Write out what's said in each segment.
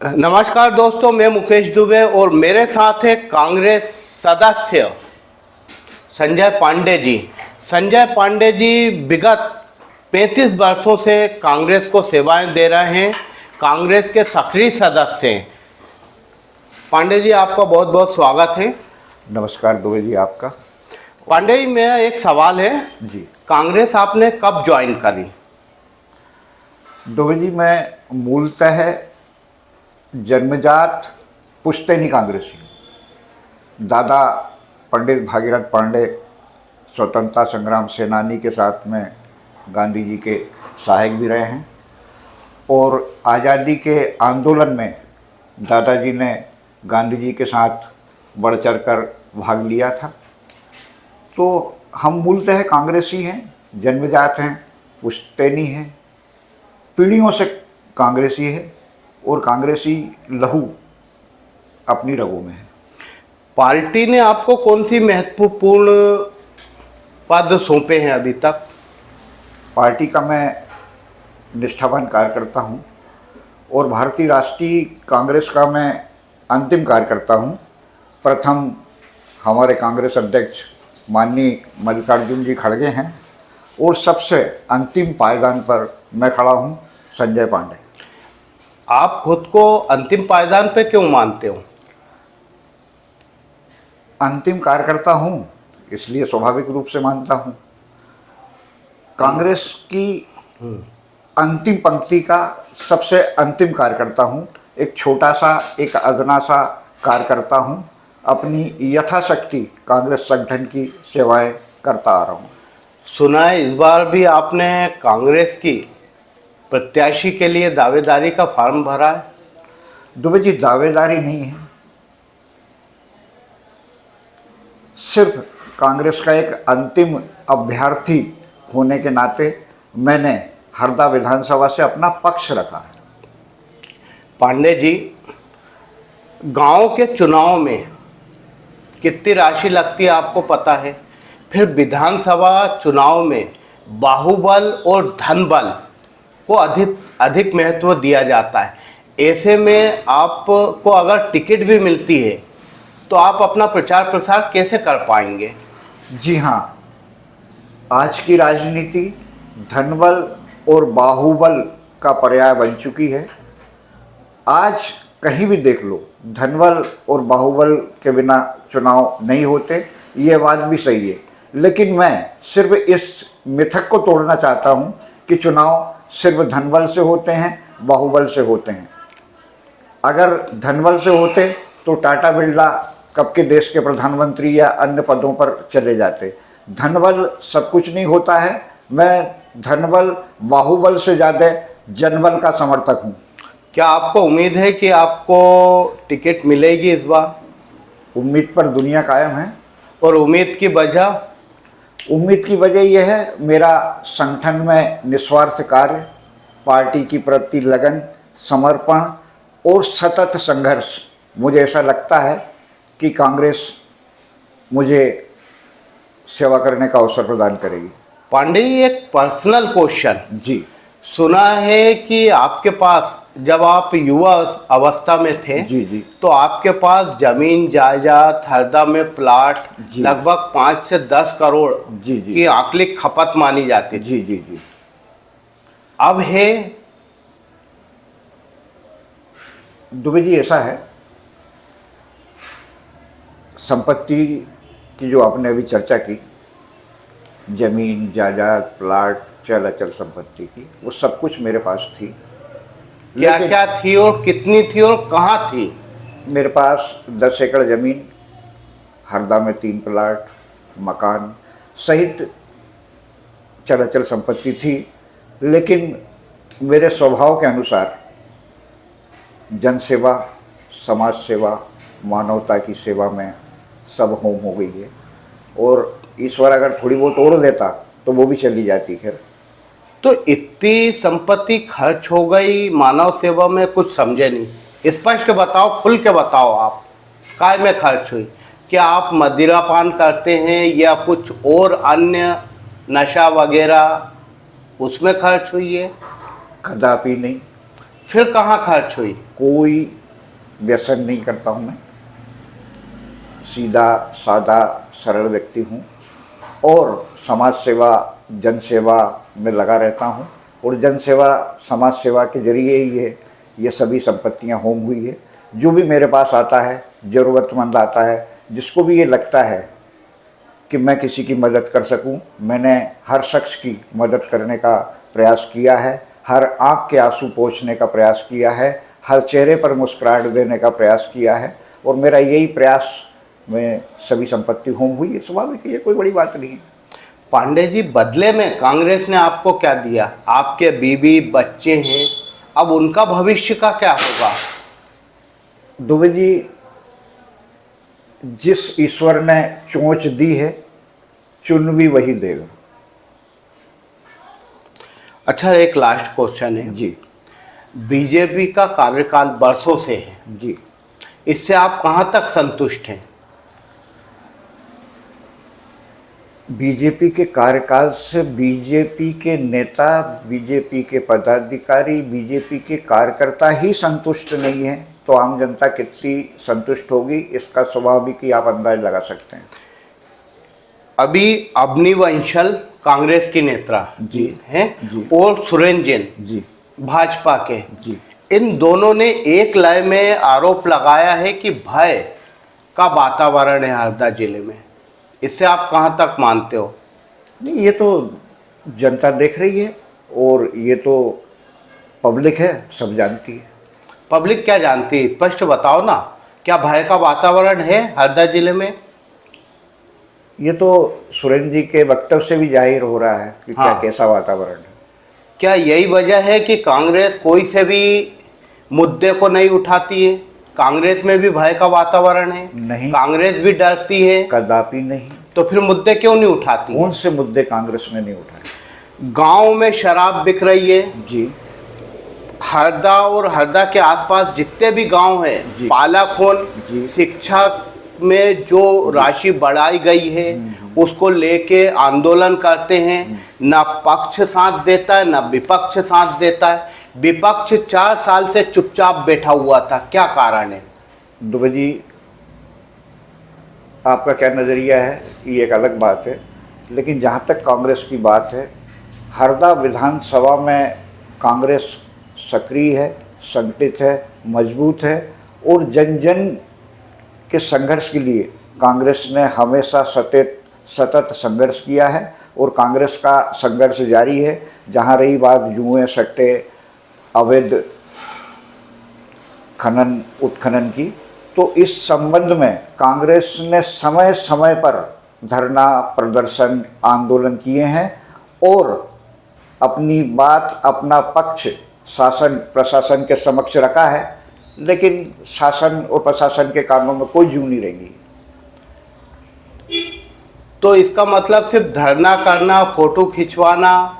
नमस्कार दोस्तों, मैं मुकेश दुबे और मेरे साथ है कांग्रेस सदस्य संजय पांडे जी। संजय पांडे जी विगत 35 वर्षों से कांग्रेस को सेवाएं दे रहे हैं, कांग्रेस के सक्रिय सदस्य हैं। पांडे जी, आपका बहुत बहुत स्वागत है। नमस्कार दुबे जी, आपका। पांडे जी, मेरा एक सवाल है जी कांग्रेस आपने कब ज्वाइन करी? दुबे जी, मैं मूलतः जन्मजात पुश्तैनी कांग्रेसी हूँ। दादा पंडित भागीरथ पांडे स्वतंत्रता संग्राम सेनानी के साथ में गांधी जी के सहायक भी रहे हैं और आज़ादी के आंदोलन में दादाजी ने गांधी जी के साथ बढ़ चढ़कर भाग लिया था। तो हम मूलतः कांग्रेसी हैं, जन्मजात हैं, पुश्तैनी हैं, पीढ़ियों से कांग्रेसी है और कांग्रेसी लहू अपनी रगों में है। पार्टी ने आपको कौन सी महत्वपूर्ण पद सौंपे हैं अभी तक? पार्टी का मैं निष्ठावान कार्यकर्ता हूँ और भारतीय राष्ट्रीय कांग्रेस का मैं अंतिम कार्यकर्ता हूँ। प्रथम हमारे कांग्रेस अध्यक्ष माननीय मल्लिकार्जुन जी खड़गे हैं और सबसे अंतिम पायदान पर मैं खड़ा हूँ, संजय पांडे। आप खुद को अंतिम पायदान पे क्यों मानते हो? अंतिम कार्यकर्ता हूँ इसलिए स्वाभाविक रूप से मानता हूँ। कांग्रेस की अंतिम पंक्ति का सबसे अंतिम कार्यकर्ता हूँ। एक छोटा सा, एक अदना सा कार्यकर्ता हूँ। अपनी यथाशक्ति कांग्रेस संगठन की सेवाएं करता आ रहा हूँ। सुना है इस बार भी आपने कांग्रेस की प्रत्याशी के लिए दावेदारी का फॉर्म भरा है? दुबे जी, दावेदारी नहीं है, सिर्फ कांग्रेस का एक अंतिम अभ्यर्थी होने के नाते मैंने हरदा विधानसभा से अपना पक्ष रखा है। पांडे जी, गांव के चुनाव में कितनी राशि लगती है आपको पता है? फिर विधानसभा चुनाव में बाहुबल और धनबल को अधिक महत्व दिया जाता है। ऐसे में आपको अगर टिकट भी मिलती है तो आप अपना प्रचार प्रसार कैसे कर पाएंगे? जी हाँ, आज की राजनीति धनबल और बाहुबल का पर्याय बन चुकी है। आज कहीं भी देख लो, धनबल और बाहुबल के बिना चुनाव नहीं होते, ये बात भी सही है। लेकिन मैं सिर्फ इस मिथक को तोड़ना चाहता हूँ कि चुनाव सिर्फ धनबल से होते हैं, बाहुबल से होते हैं। अगर धनबल से होते तो टाटा बिरला कब के देश के प्रधानमंत्री या अन्य पदों पर चले जाते। धनबल सब कुछ नहीं होता है। मैं धनबल बाहुबल से ज़्यादा जनबल का समर्थक हूँ। क्या आपको उम्मीद है कि आपको टिकट मिलेगी इस बार? उम्मीद पर दुनिया कायम है। और उम्मीद की वजह? उम्मीद की वजह यह है, मेरा संगठन में निस्वार्थ कार्य, पार्टी की प्रति लगन, समर्पण और सतत संघर्ष। मुझे ऐसा लगता है कि कांग्रेस मुझे सेवा करने का अवसर प्रदान करेगी। पांडे जी, एक पर्सनल क्वेश्चन। जी। सुना है कि आपके पास जब आप युवा अवस्था में थे जी तो आपके पास जमीन जायदाद, हरदा में प्लाट लगभग 5 से 10 करोड़ की आंकलिक खपत मानी जाती थी। जी। अब है? दुबे जी, ऐसा है, संपत्ति की जो आपने अभी चर्चा की, जमीन जायदाद, प्लाट, चल अचल संपत्ति की, वो सब कुछ मेरे पास थी। क्या क्या थी और कितनी थी और कहाँ थी? मेरे पास 10 एकड़ ज़मीन, हरदा में 3 प्लाट, मकान सहित चल अचल संपत्ति थी। लेकिन मेरे स्वभाव के अनुसार जनसेवा, समाज सेवा, मानवता की सेवा में सब होम हो गई है। और ईश्वर अगर थोड़ी बहुत और देता तो वो भी चली जाती। खैर, तो इतनी संपत्ति खर्च हो गई मानव सेवा में, कुछ समझे नहीं। स्पष्ट बताओ, खुल के बताओ, आप काय में खर्च हुई? क्या आप मदिरा पान करते हैं या कुछ और अन्य नशा वगैरह उसमें खर्च हुई है? कदापि नहीं। फिर कहाँ खर्च हुई? कोई व्यसन नहीं करता हूँ मैं, सीधा सादा सरल व्यक्ति हूँ और समाज सेवा जन सेवा में लगा रहता हूँ। और जन सेवा समाज सेवा के जरिए ही ये सभी संपत्तियाँ होम हुई है। जो भी मेरे पास आता है, ज़रूरतमंद आता है, जिसको भी ये लगता है कि मैं किसी की मदद कर सकूं, मैंने हर शख्स की मदद करने का प्रयास किया है, हर आँख के आंसू पोंछने का प्रयास किया है, हर चेहरे पर मुस्कुराहट देने का प्रयास किया है। और मेरा यही प्रयास में सभी संपत्ति होम हुई है। स्वाभाविक है, ये कोई बड़ी बात नहीं है। पांडे जी, बदले में कांग्रेस ने आपको क्या दिया? आपके बीवी बच्चे हैं, अब उनका भविष्य का क्या होगा? दुबे जी, जिस ईश्वर ने चोंच दी है, चुन भी वही देगा। अच्छा, एक लास्ट क्वेश्चन है जी बीजेपी का कार्यकाल बरसों से है, जी। इससे आप कहाँ तक संतुष्ट हैं? बीजेपी के कार्यकाल से बीजेपी के नेता, बीजेपी के पदाधिकारी, बीजेपी के कार्यकर्ता ही संतुष्ट नहीं है तो आम जनता कितनी संतुष्ट होगी, इसका स्वाभाविक ही आप अंदाज लगा सकते हैं। अभी अवनी वंशल कांग्रेस की नेता जी हैं जी और सुरेंद्र जैन जी भाजपा के, जी। इन दोनों ने एक लय में आरोप लगाया है कि भय का वातावरण है हरदा जिले में। इससे आप कहाँ तक मानते हो? नहीं, ये तो जनता देख रही है और ये तो पब्लिक है, सब जानती है। पब्लिक क्या जानती है, स्पष्ट बताओ ना। क्या भय का वातावरण है हरदा जिले में? ये तो सुरेंद्र जी के वक्तव्य से भी जाहिर हो रहा है कि क्या हाँ। कैसा वातावरण है। क्या यही वजह है कि कांग्रेस कोई से भी मुद्दे को नहीं उठाती है? कांग्रेस में भी भय का वातावरण है? नहीं, कांग्रेस भी डरती है? कदापि नहीं। तो फिर मुद्दे क्यों नहीं उठाती? कौन से मुद्दे कांग्रेस ने नहीं उठाए? गांव में शराब बिक रही है। जी हरदा और हरदा के आसपास जितने भी गांव हैं, जी। पालाखोन, जी। शिक्षा में जो राशि बढ़ाई गई है उसको लेके आंदोलन करते हैं। ना पक्ष साथ देता है ना विपक्ष साथ देता है। विपक्ष 4 साल से चुपचाप बैठा हुआ था, क्या कारण है? दुबे जी, आपका क्या नज़रिया है ये एक अलग बात है, लेकिन जहाँ तक कांग्रेस की बात है, हरदा विधानसभा में कांग्रेस सक्रिय है, संगठित है, मजबूत है और जन जन के संघर्ष के लिए कांग्रेस ने हमेशा सतत संघर्ष किया है और कांग्रेस का संघर्ष जारी है। जहाँ रही बात जुए सट्टे अवैध खनन उत्खनन की, तो इस संबंध में कांग्रेस ने समय समय पर धरना प्रदर्शन आंदोलन किए हैं और अपनी बात अपना पक्ष शासन प्रशासन के समक्ष रखा है, लेकिन शासन और प्रशासन के कानों में कोई जू नहीं रहेगी। तो इसका मतलब सिर्फ धरना करना, फोटो खिंचवाना,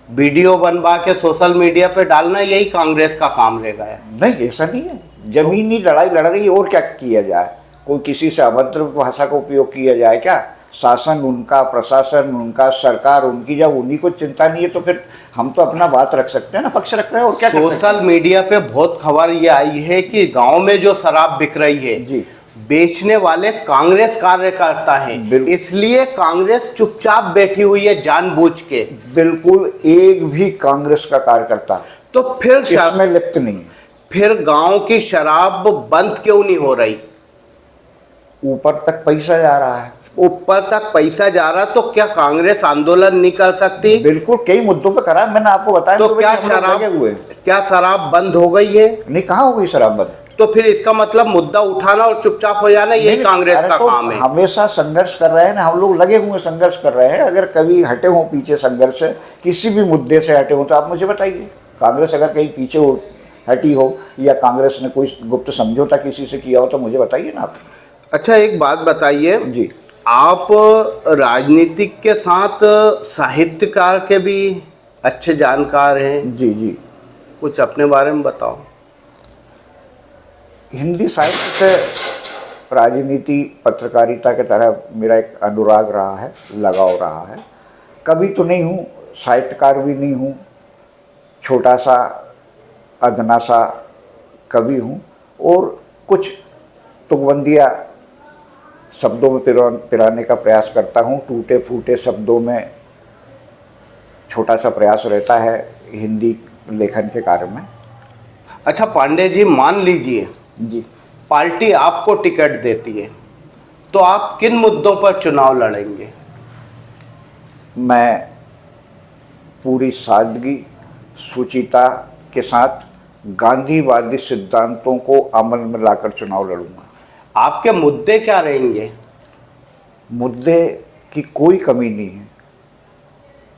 वीडियो बनवा के सोशल मीडिया पे डालना, यही कांग्रेस का काम रह गया? नहीं, ऐसा नहीं है। जमीनी लड़ाई लड़ रही है और क्या किया जाए? कोई किसी से अभद्र भाषा का उपयोग किया जाए क्या? शासन उनका, प्रशासन उनका, सरकार उनकी, जब उन्हीं को चिंता नहीं है तो फिर हम तो अपना बात रख सकते हैं ना, पक्ष रख रहे हैं और क्या कर सकते हैं? सोशल मीडिया पे बहुत खबर ये आई है कि गांव में जो शराब बिक रही है जी, बेचने वाले कांग्रेस कार्यकर्ता हैं, इसलिए कांग्रेस चुपचाप बैठी हुई है जानबूझ के। बिल्कुल, एक भी कांग्रेस का कार्यकर्ता तो फिर इसमें लिप्त नहीं है। फिर गांव की शराब बंद क्यों नहीं हो रही? ऊपर तक पैसा जा रहा है। ऊपर तक पैसा जा रहा, तो क्या कांग्रेस आंदोलन नहीं कर सकती? बिल्कुल, कई मुद्दों पे करा, मैंने आपको बताया। तो क्या शराब बंद हो गई है? नहीं, कहाँ हो गई शराब बंद? तो फिर इसका मतलब मुद्दा उठाना और चुपचाप हो जाना, यही कांग्रेस का काम है। हमेशा संघर्ष कर रहे हैं ना, हम लोग लगे हुए संघर्ष कर रहे हैं। अगर कभी हटे हों पीछे संघर्ष से, किसी भी मुद्दे से हटे हों तो आप मुझे बताइए। कांग्रेस अगर कहीं पीछे हटी हो या कांग्रेस ने कोई गुप्त समझौता किसी से किया हो तो मुझे बताइए ना आप। अच्छा, एक बात बताइए जी, आप राजनीतिक के साथ साहित्यकार के भी अच्छे जानकार हैं। जी जी, कुछ अपने बारे में बताओ। हिंदी साहित्य से राजनीति पत्रकारिता के तरह मेरा एक अनुराग रहा है, लगाव रहा है। कभी तो नहीं हूँ, साहित्यकार भी नहीं हूँ, छोटा सा अदना सा कवि हूँ और कुछ तुकबंदियाँ शब्दों में पिराने का प्रयास करता हूँ। टूटे फूटे शब्दों में छोटा सा प्रयास रहता है हिंदी लेखन के कार्य में। अच्छा पांडे जी, मान लीजिए जी, पार्टी आपको टिकट देती है तो आप किन मुद्दों पर चुनाव लड़ेंगे? मैं पूरी सादगी शुचिता के साथ गांधीवादी सिद्धांतों को अमल में लाकर चुनाव लड़ूंगा। आपके मुद्दे क्या रहेंगे? मुद्दे की कोई कमी नहीं है,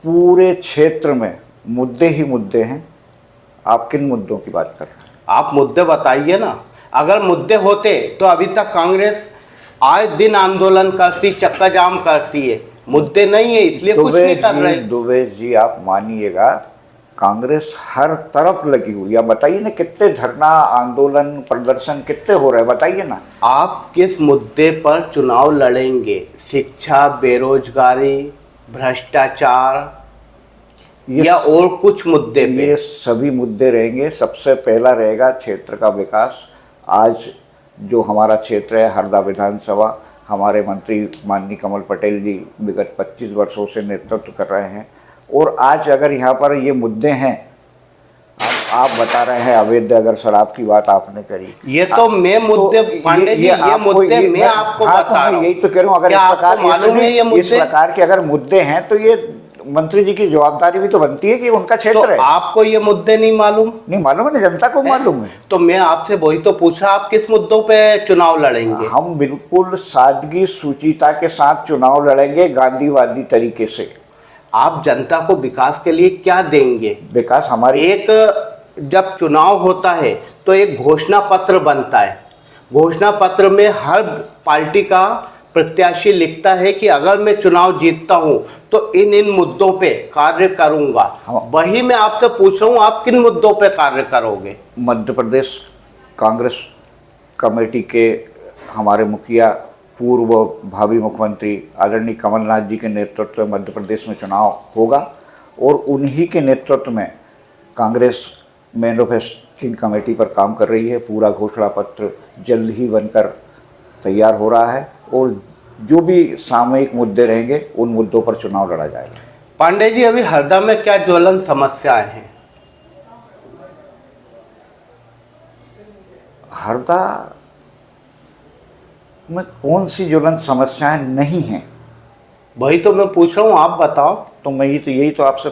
पूरे क्षेत्र में मुद्दे ही मुद्दे हैं। आप किन मुद्दों की बात कर रहे हैं? आप मुद्दे बताइए ना। अगर मुद्दे होते तो अभी तक कांग्रेस आए दिन आंदोलन करती, चक्का जाम करती है। मुद्दे नहीं है इसलिए कुछ नहीं कर रहे। दुबे जी आप मानिएगा, कांग्रेस हर तरफ लगी हुई है। बताइए ना कितने धरना आंदोलन प्रदर्शन कितने हो रहे हैं, बताइए ना। आप किस मुद्दे पर चुनाव लड़ेंगे? शिक्षा, बेरोजगारी, भ्रष्टाचार या और कुछ मुद्दे पे? ये सभी मुद्दे रहेंगे। सबसे पहला रहेगा क्षेत्र का विकास। आज जो हमारा क्षेत्र है हरदा विधानसभा, हमारे मंत्री माननीय कमल पटेल जी विगत 25 वर्षों से नेतृत्व कर रहे हैं और आज अगर यहाँ पर ये मुद्दे हैं, आप बता रहे हैं अवैध अगर शराब की बात आपने करी, ये तो मैं मुद्दे पांडे जी, ये मुद्दे मैं आपको बता रहा हूं। यही तो कह रहा हूँ। अगर इस प्रकार के अगर मुद्दे हैं तो ये मंत्री जी की जवाबदारी भी तो बनती है कि उनका क्षेत्र है। आपको ये मुद्दे नहीं मालूम? नहीं मालूम है ना, जनता को मालूम है। तो मैं आपसे वही तो पूछा, आप किस मुद्दों पे चुनाव लड़ेंगे? हम बिल्कुल सादगी शुचिता के साथ चुनाव लड़ेंगे, गांधीवादी तरीके से। आप जनता को विकास के लिए क्या देंगे? विकास हमारी जब चुनाव होता है तो एक घोषणा पत्र बनता है। घोषणा पत्र में हर पार्टी का प्रत्याशी लिखता है कि अगर मैं चुनाव जीतता हूं तो इन मुद्दों पे कार्य करूंगा। वही मैं आपसे पूछ रहा हूं, आप किन मुद्दों पे कार्य करोगे? मध्य प्रदेश कांग्रेस कमेटी के हमारे मुखिया पूर्व भावी मुख्यमंत्री आदरणीय कमलनाथ जी के नेतृत्व में मध्य प्रदेश में चुनाव होगा और उन्हीं के नेतृत्व में कांग्रेस मैनिफेस्टिंग कमेटी पर काम कर रही है। पूरा घोषणा पत्र जल्द ही बनकर तैयार हो रहा है और जो भी सामयिक मुद्दे रहेंगे उन मुद्दों पर चुनाव लड़ा जाएगा। पांडे जी, अभी हरदा में क्या ज्वलन समस्याएं हैं? हरदा में कौन सी ज्वलंत समस्याएं नहीं हैं? वही तो मैं पूछ रहा हूँ, आप बताओ। तो मैं यही तो आपसे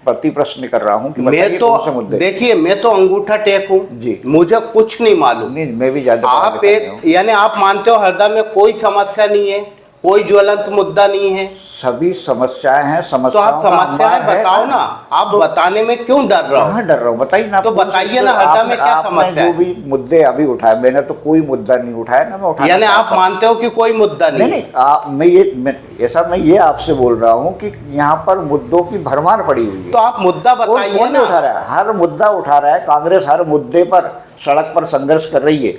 प्रति प्रश्न कर रहा हूँ कि मैं तो देखिए, मैं तो अंगूठा टेक हूँ जी, मुझे कुछ नहीं मालूम। नहीं, मैं भी ज्यादा आप यानी आप मानते हो हरदा में कोई समस्या नहीं है, कोई ज्वलंत मुद्दा नहीं है? सभी समस्याएं हैं। तो आप समस्याएं बताओ ना। आप तो बताने में क्यों डर रहे हो? कहाँ डर रहा हूँ, बताइए ना। तो बताइए ना, हरदा में क्या समस्या है? जो भी मुद्दे अभी उठाए, मैंने तो कोई मुद्दा नहीं उठाया ना। मैं उठाया, यानी आप मानते हो कि कोई मुद्दा नहीं? नहीं, मैं ये आपसे बोल रहा हूँ कि यहाँ पर मुद्दों की भरमार पड़ी हुई है। तो आप मुद्दा बताइए ना। कौन उठा रहा है? हर मुद्दा उठा रहा है कांग्रेस, हर मुद्दे पर सड़क पर संघर्ष कर रही है।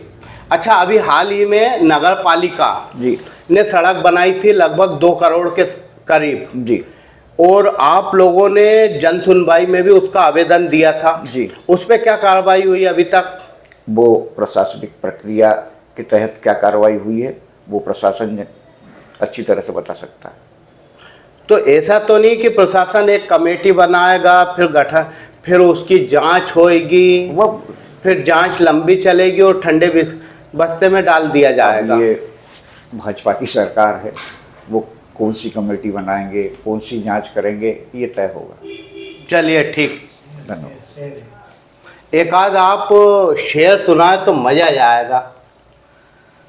अच्छा, अभी हाल ही में नगर पालिका जी ने सड़क बनाई थी लगभग 2 करोड़ के करीब जी, और आप लोगों ने जन सुनवाई में भी उसका आवेदन दिया था जी। उस पर क्या कार्रवाई हुई अभी तक? वो प्रशासनिक प्रक्रिया के तहत क्या कार्रवाई हुई है वो प्रशासन अच्छी तरह से बता सकता है। तो ऐसा तो नहीं कि प्रशासन एक कमेटी बनाएगा, फिर उसकी जांच होएगी, वो फिर जांच लंबी चलेगी और ठंडे बस्ते में डाल दिया जाएगा? ये भाजपा की सरकार है, वो कौन सी कमेटी बनाएंगे, कौन सी जांच करेंगे, ये तय होगा। चलिए ठीक, धन्यवाद। एक आध आप शेर सुनाए तो मजा आएगा।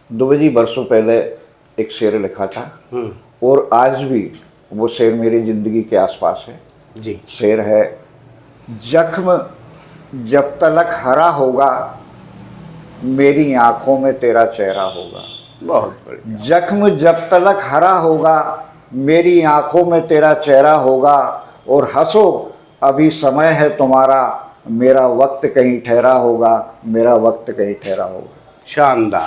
दुबे जी, बरसों पहले एक शेर लिखा था और आज भी वो शेर मेरी जिंदगी के आसपास है जी। शेर है, जख्म जब तलक हरा होगा मेरी आंखों में तेरा चेहरा होगा। बहुत बढ़िया। जख्म जब तलक हरा होगा मेरी आंखों में तेरा चेहरा होगा और हंसो अभी समय है तुम्हारा, मेरा वक्त कहीं ठहरा होगा, मेरा वक्त कहीं ठहरा होगा। शानदार।